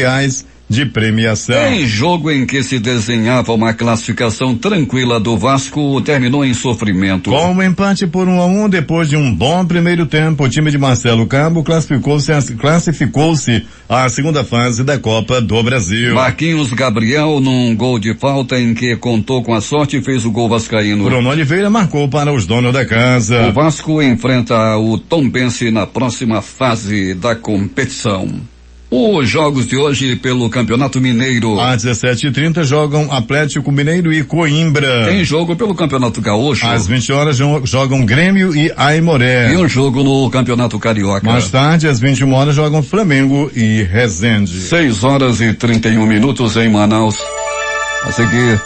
de premiação. Em jogo em que se desenhava uma classificação tranquila do Vasco, terminou em sofrimento. Com um empate por 1-1, depois de um bom primeiro tempo, o time de Marcelo Cabo classificou-se à segunda fase da Copa do Brasil. Marquinhos Gabriel, num gol de falta em que contou com a sorte, fez o gol vascaíno. Bruno Oliveira marcou para os donos da casa. O Vasco enfrenta o Tombense na próxima fase da competição. Os jogos de hoje pelo Campeonato Mineiro. Às 17h30 jogam Atlético Mineiro e Coimbra. Tem jogo pelo Campeonato Gaúcho. Às 20 horas jogam Grêmio e Aimoré. E um jogo no Campeonato Carioca. Mais tarde, às 21 horas, jogam Flamengo e Resende. 6h31 em Manaus. A seguir,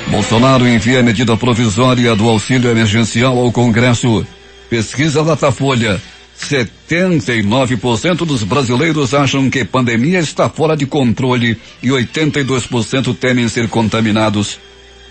Bolsonaro envia a medida provisória do auxílio emergencial ao Congresso. Pesquisa Datafolha. 79% dos brasileiros acham que a pandemia está fora de controle e 82% temem ser contaminados.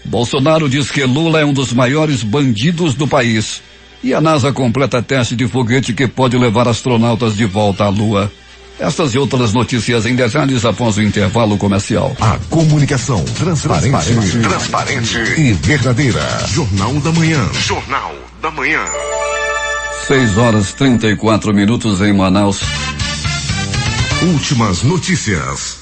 Bolsonaro diz que Lula é um dos maiores bandidos do país. E a NASA completa teste de foguete que pode levar astronautas de volta à Lua. Estas e outras notícias em detalhes após o intervalo comercial. A comunicação transparente e verdadeira. Jornal da Manhã. Jornal da Manhã. 6h34 em Manaus. Últimas notícias.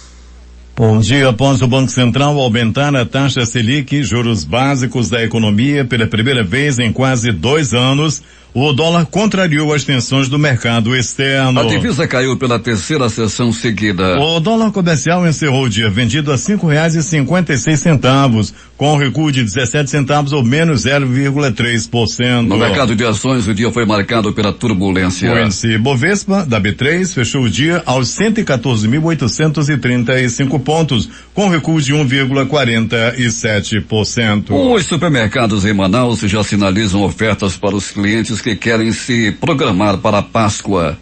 Bom dia. Após o Banco Central aumentar a taxa Selic, juros básicos da economia pela primeira vez em quase 2 anos, o dólar contrariou as tensões do mercado externo. A divisa caiu pela terceira sessão seguida. O dólar comercial encerrou o dia vendido a R$5,56, com recuo de 17 centavos ou menos 0,3%. No mercado de ações, o dia foi marcado pela turbulência. O índice Bovespa da B3 fechou o dia aos 114.835 pontos, com recuo de 1,47%. Os supermercados em Manaus já sinalizam ofertas para os clientes que querem se programar para a Páscoa.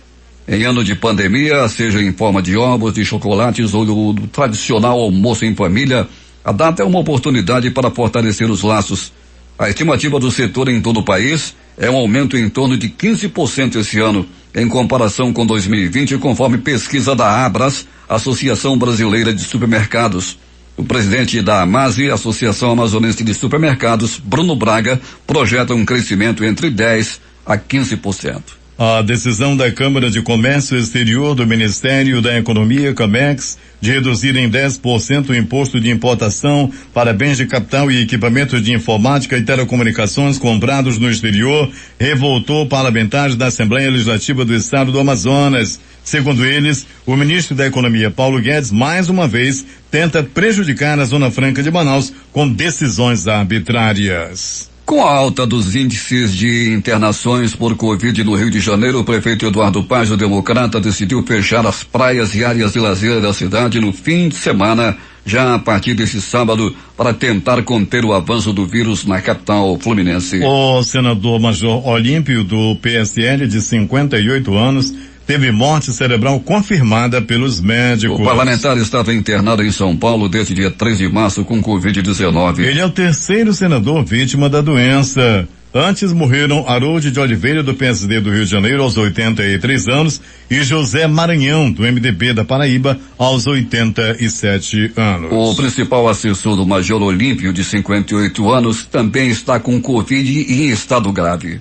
Em ano de pandemia, seja em forma de ovos, de chocolates ou do tradicional almoço em família, a data é uma oportunidade para fortalecer os laços. A estimativa do setor em todo o país é um aumento em torno de 15% esse ano, em comparação com 2020, conforme pesquisa da Abras, Associação Brasileira de Supermercados. O presidente da AMASE, Associação Amazonense de Supermercados, Bruno Braga, projeta um crescimento entre 10% a 15%. A decisão da Câmara de Comércio Exterior do Ministério da Economia, CAMEX, de reduzir em 10% o imposto de importação para bens de capital e equipamentos de informática e telecomunicações comprados no exterior, revoltou parlamentares da Assembleia Legislativa do Estado do Amazonas. Segundo eles, o ministro da Economia, Paulo Guedes, mais uma vez, tenta prejudicar a Zona Franca de Manaus com decisões arbitrárias. Com a alta dos índices de internações por Covid no Rio de Janeiro, o prefeito Eduardo Paz, o democrata, decidiu fechar as praias e áreas de lazer da cidade no fim de semana, já a partir desse sábado, para tentar conter o avanço do vírus na capital fluminense. O senador Major Olímpio, do PSL, de 58 anos, teve morte cerebral confirmada pelos médicos. O parlamentar estava internado em São Paulo desde dia 3 de março com Covid-19. Ele é o terceiro senador vítima da doença. Antes morreram Harold de Oliveira, do PSD do Rio de Janeiro, aos 83 anos, e José Maranhão, do MDB da Paraíba, aos 87 anos. O principal assessor do Major Olímpio, de 58 anos, também está com Covid e em estado grave.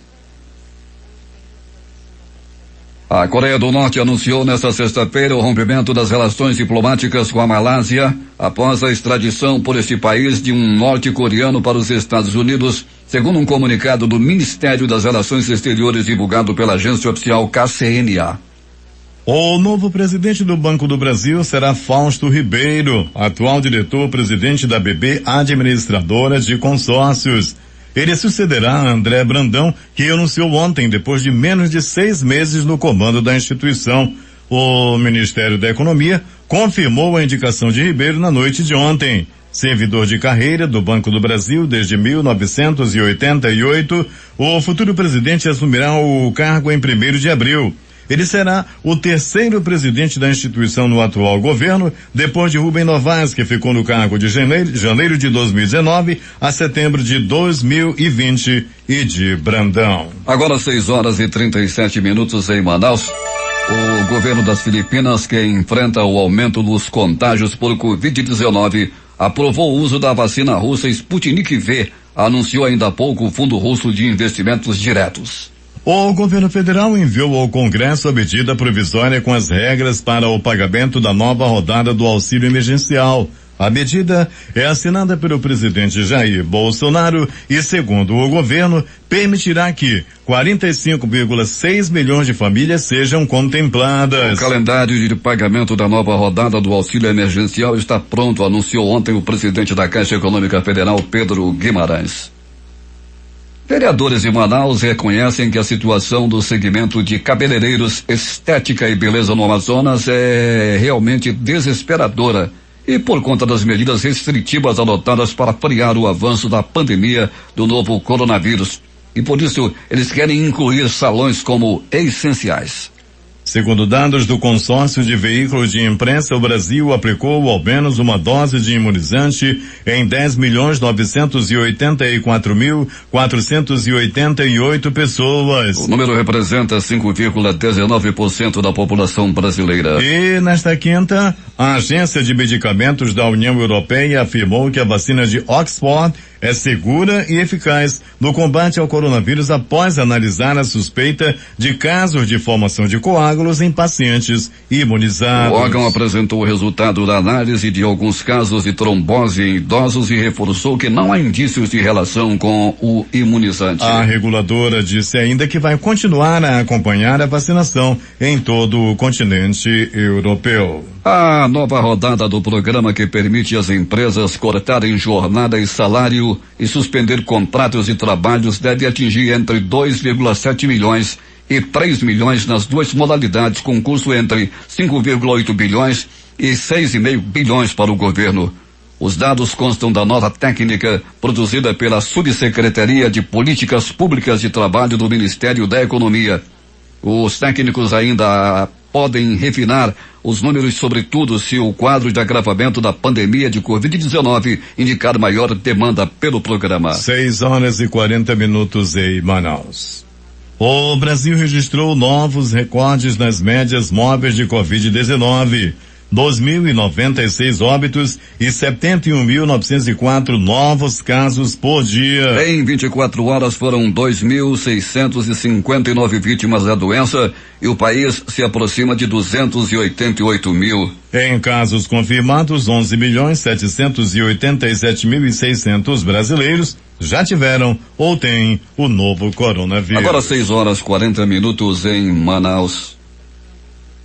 A Coreia do Norte anunciou nesta sexta-feira o rompimento das relações diplomáticas com a Malásia após a extradição por este país de um norte-coreano para os Estados Unidos, segundo um comunicado do Ministério das Relações Exteriores divulgado pela agência oficial KCNA. O novo presidente do Banco do Brasil será Fausto Ribeiro, atual diretor-presidente da BB Administradora de Consórcios. Ele sucederá a André Brandão, que anunciou ontem, depois de menos de 6 meses no comando da instituição. O Ministério da Economia confirmou a indicação de Ribeiro na noite de ontem. Servidor de carreira do Banco do Brasil desde 1988, o futuro presidente assumirá o cargo em 1º de abril. Ele será o 3º presidente da instituição no atual governo, depois de Rubem Novaes, que ficou no cargo de janeiro de 2019 a setembro de 2020, e de Brandão. Agora 6h37 em Manaus. O governo das Filipinas, que enfrenta o aumento dos contágios por Covid-19, aprovou o uso da vacina russa Sputnik V, anunciou ainda há pouco o Fundo Russo de Investimentos Diretos. O governo federal enviou ao Congresso a medida provisória com as regras para o pagamento da nova rodada do auxílio emergencial. A medida é assinada pelo presidente Jair Bolsonaro e, segundo o governo, permitirá que 45,6 milhões de famílias sejam contempladas. O calendário de pagamento da nova rodada do auxílio emergencial está pronto, anunciou ontem o presidente da Caixa Econômica Federal, Pedro Guimarães. Vereadores de Manaus reconhecem que a situação do segmento de cabeleireiros, estética e beleza no Amazonas é realmente desesperadora, e por conta das medidas restritivas adotadas para frear o avanço da pandemia do novo coronavírus. E por isso eles querem incluir salões como essenciais. Segundo dados do consórcio de veículos de imprensa, o Brasil aplicou ao menos uma dose de imunizante em 10.984.488 pessoas. O número representa 5,19% da população brasileira. E nesta quinta, a Agência de Medicamentos da União Europeia afirmou que a vacina de Oxford é segura e eficaz no combate ao coronavírus após analisar a suspeita de casos de formação de coágulos em pacientes imunizados. O órgão apresentou o resultado da análise de alguns casos de trombose em idosos e reforçou que não há indícios de relação com o imunizante. A reguladora disse ainda que vai continuar a acompanhar a vacinação em todo o continente europeu. A nova rodada do programa que permite às empresas cortarem jornada e salário e suspender contratos de trabalhos deve atingir entre 2,7 milhões e 3 milhões nas duas modalidades, com custo entre 5,8 bilhões e 6,5 bilhões para o governo. Os dados constam da nota técnica produzida pela Subsecretaria de Políticas Públicas de Trabalho do Ministério da Economia. Os técnicos ainda podem refinar os números, sobretudo se o quadro de agravamento da pandemia de Covid-19 indicar maior demanda pelo programa. 6h40 em Manaus. O Brasil registrou novos recordes nas médias móveis de Covid-19. 2.096 óbitos e 71.904 novos casos por dia. Em 24 horas foram 2.659 vítimas da doença e o país se aproxima de 288 mil. Em casos confirmados, 11.787.600 brasileiros já tiveram ou têm o novo coronavírus. Agora 6h40 em Manaus.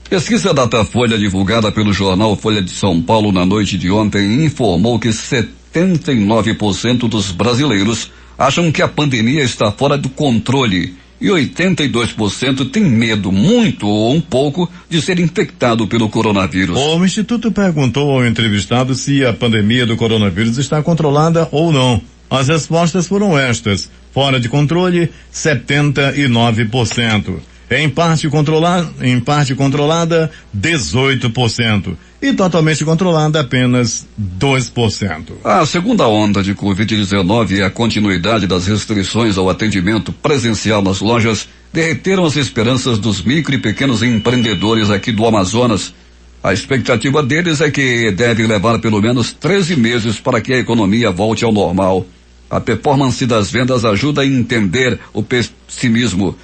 Pesquisa Datafolha divulgada pelo jornal Folha de São Paulo na noite de ontem informou que 79% dos brasileiros acham que a pandemia está fora do controle e 82% tem medo, muito ou um pouco, de ser infectado pelo coronavírus. O Instituto perguntou ao entrevistado se a pandemia do coronavírus está controlada ou não. As respostas foram estas: fora de controle, 79%. Em parte controlada, 18%. E totalmente controlada, apenas 2%. A segunda onda de Covid-19 e a continuidade das restrições ao atendimento presencial nas lojas derreteram as esperanças dos micro e pequenos empreendedores aqui do Amazonas. A expectativa deles é que deve levar pelo menos 13 meses para que a economia volte ao normal. A performance das vendas ajuda a entender o pessimismo.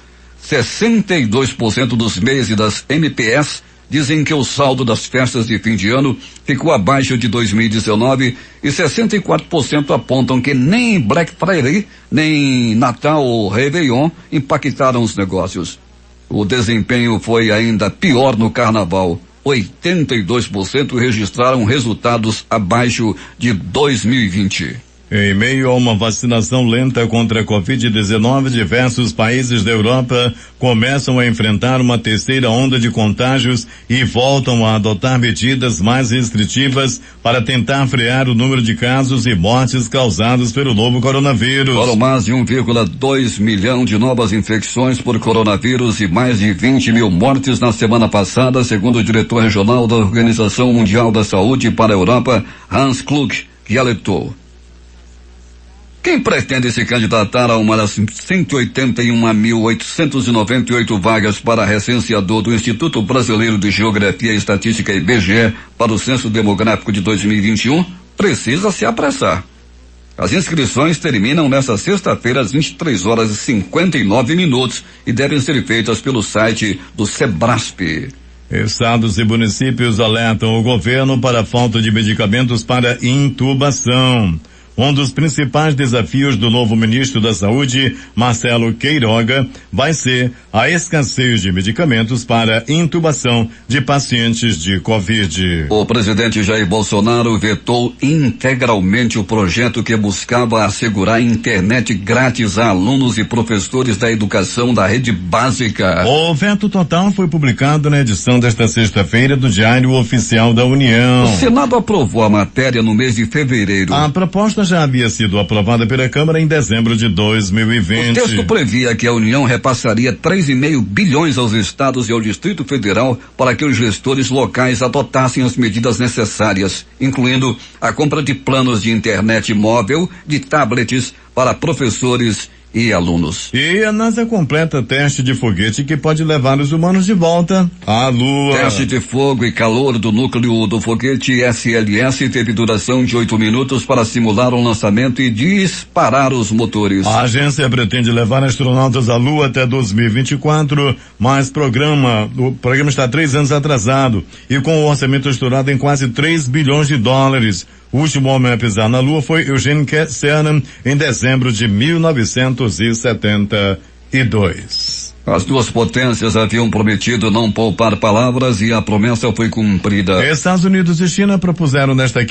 62% dos MEIs e das MPS dizem que o saldo das festas de fim de ano ficou abaixo de 2019 e 64% apontam que nem Black Friday, nem Natal ou Réveillon impactaram os negócios. O desempenho foi ainda pior no Carnaval. 82% registraram resultados abaixo de 2020. Em meio a uma vacinação lenta contra a Covid-19, diversos países da Europa começam a enfrentar uma terceira onda de contágios e voltam a adotar medidas mais restritivas para tentar frear o número de casos e mortes causados pelo novo coronavírus. Foram mais de 1,2 milhão de novas infecções por coronavírus e mais de 20 mil mortes na semana passada, segundo o diretor regional da Organização Mundial da Saúde para a Europa, Hans Kluge, que alertou. Quem pretende se candidatar a uma das 181.898 vagas para recenseador do Instituto Brasileiro de Geografia e Estatística IBGE para o Censo Demográfico de 2021 precisa se apressar. As inscrições terminam nesta sexta-feira às 23h59 e devem ser feitas pelo site do Sebrasp. Estados e municípios alertam o governo para a falta de medicamentos para intubação. Um dos principais desafios do novo ministro da Saúde, Marcelo Queiroga, vai ser a escassez de medicamentos para intubação de pacientes de Covid. O presidente Jair Bolsonaro vetou integralmente o projeto que buscava assegurar internet grátis a alunos e professores da educação da rede básica. O veto total foi publicado na edição desta sexta-feira do Diário Oficial da União. O Senado aprovou a matéria no mês de fevereiro. A proposta já havia sido aprovada pela Câmara em dezembro de 2020. O texto previa que a União repassaria 3,5 bilhões aos estados e ao Distrito Federal para que os gestores locais adotassem as medidas necessárias, incluindo a compra de planos de internet móvel, de tablets para professores e alunos. E a NASA completa teste de foguete que pode levar os humanos de volta à Lua. Teste de fogo e calor do núcleo do foguete SLS teve duração de 8 minutos para simular um lançamento e disparar os motores. A agência pretende levar astronautas à Lua até 2024, mas o programa está 3 anos atrasado e com o orçamento estourado em quase 3 bilhões de dólares. O último homem a pisar na Lua foi Eugene Cernan em dezembro de 1972. As duas potências haviam prometido não poupar palavras e a promessa foi cumprida. Estados Unidos e China expuseram nesta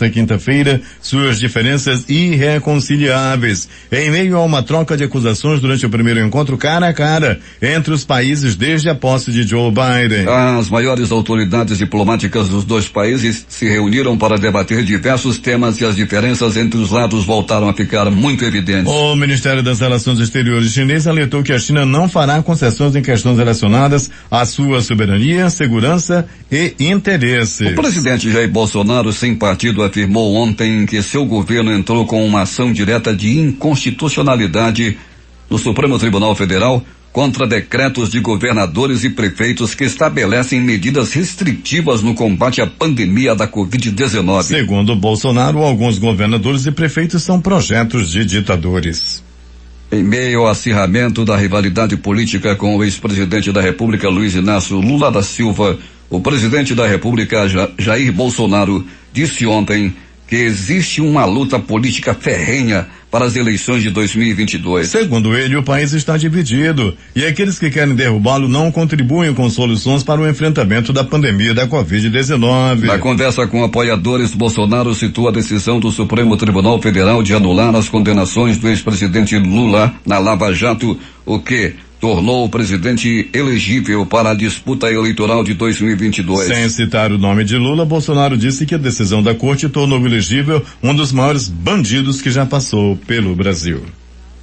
quinta-feira suas diferenças irreconciliáveis, em meio a uma troca de acusações durante o primeiro encontro cara a cara entre os países desde a posse de Joe Biden. As maiores autoridades diplomáticas dos dois países se reuniram para debater diversos temas e as diferenças entre os lados voltaram a ficar muito evidentes. O Ministério das Relações Exteriores chinês alertou que a China não fará concessões em questões relacionadas à sua soberania, segurança e interesses. O presidente Jair Bolsonaro, sem partido, afirmou ontem que seu governo entrou com uma ação direta de inconstitucionalidade no Supremo Tribunal Federal contra decretos de governadores e prefeitos que estabelecem medidas restritivas no combate à pandemia da Covid-19. Segundo Bolsonaro, alguns governadores e prefeitos são projetos de ditadores. Em meio ao acirramento da rivalidade política com o ex-presidente da República, Luiz Inácio Lula da Silva, o presidente da República, Jair Bolsonaro, disse ontem que existe uma luta política ferrenha para as eleições de 2022. Segundo ele, o país está dividido e aqueles que querem derrubá-lo não contribuem com soluções para o enfrentamento da pandemia da Covid-19. Na conversa com apoiadores, Bolsonaro citou a decisão do Supremo Tribunal Federal de anular as condenações do ex-presidente Lula na Lava Jato, o que tornou o presidente elegível para a disputa eleitoral de 2022. Sem citar o nome de Lula, Bolsonaro disse que a decisão da corte tornou elegível um dos maiores bandidos que já passou pelo Brasil.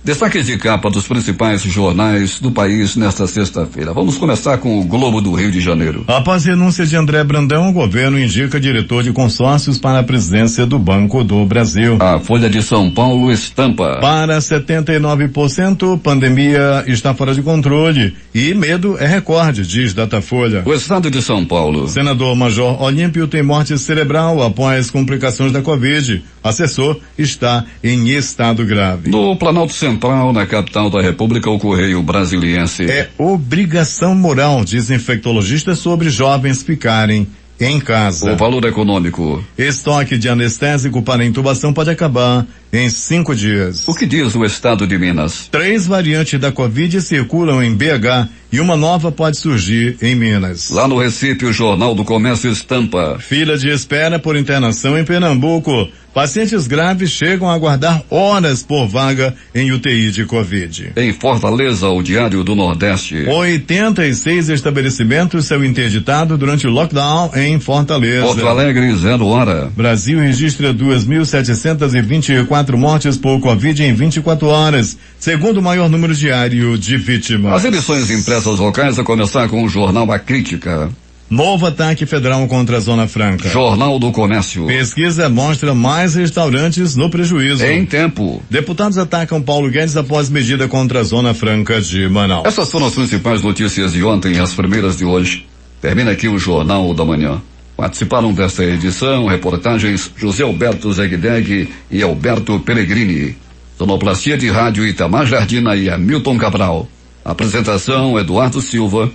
Destaques de capa dos principais jornais do país nesta sexta-feira. Vamos começar com o Globo do Rio de Janeiro. Após renúncia de André Brandão, o governo indica diretor de consórcios para a presidência do Banco do Brasil. A Folha de São Paulo estampa. Para 79%, pandemia está fora de controle e medo é recorde, diz Datafolha. O estado de São Paulo. Senador Major Olímpio tem morte cerebral após complicações da Covid. Assessor está em estado grave. No Planalto Central, na capital da República, o Correio Brasiliense. É obrigação moral, diz infectologista, sobre jovens ficarem em casa. O valor econômico. Estoque de anestésico para intubação pode acabar em 5 dias. O que diz o estado de Minas? 3 variantes da Covid circulam em BH e uma nova pode surgir em Minas. Lá no Recife, o Jornal do Comércio estampa. Fila de espera por internação em Pernambuco. Pacientes graves chegam a aguardar horas por vaga em UTI de Covid. Em Fortaleza, o Diário do Nordeste. 86 estabelecimentos são interditados durante o lockdown em Fortaleza. Porto Alegre, 0 hora. Brasil registra 2.724 mortes por Covid em 24 horas, segundo o maior número diário de vítimas. As edições impressas locais a começar com o jornal A Crítica. Novo ataque federal contra a Zona Franca. Jornal do Comércio. Pesquisa mostra mais restaurantes no prejuízo. Em tempo. Deputados atacam Paulo Guedes após medida contra a Zona Franca de Manaus. Essas foram as principais notícias de ontem e as primeiras de hoje. Termina aqui o Jornal da Manhã. Participaram desta edição reportagens José Alberto Zegdeg e Alberto Pellegrini. Sonoplastia de rádio Itamar Jardina e Hamilton Cabral. Apresentação Eduardo Silva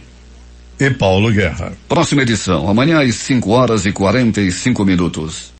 e Paulo Guerra. Próxima edição, amanhã às 5 horas e 45 minutos.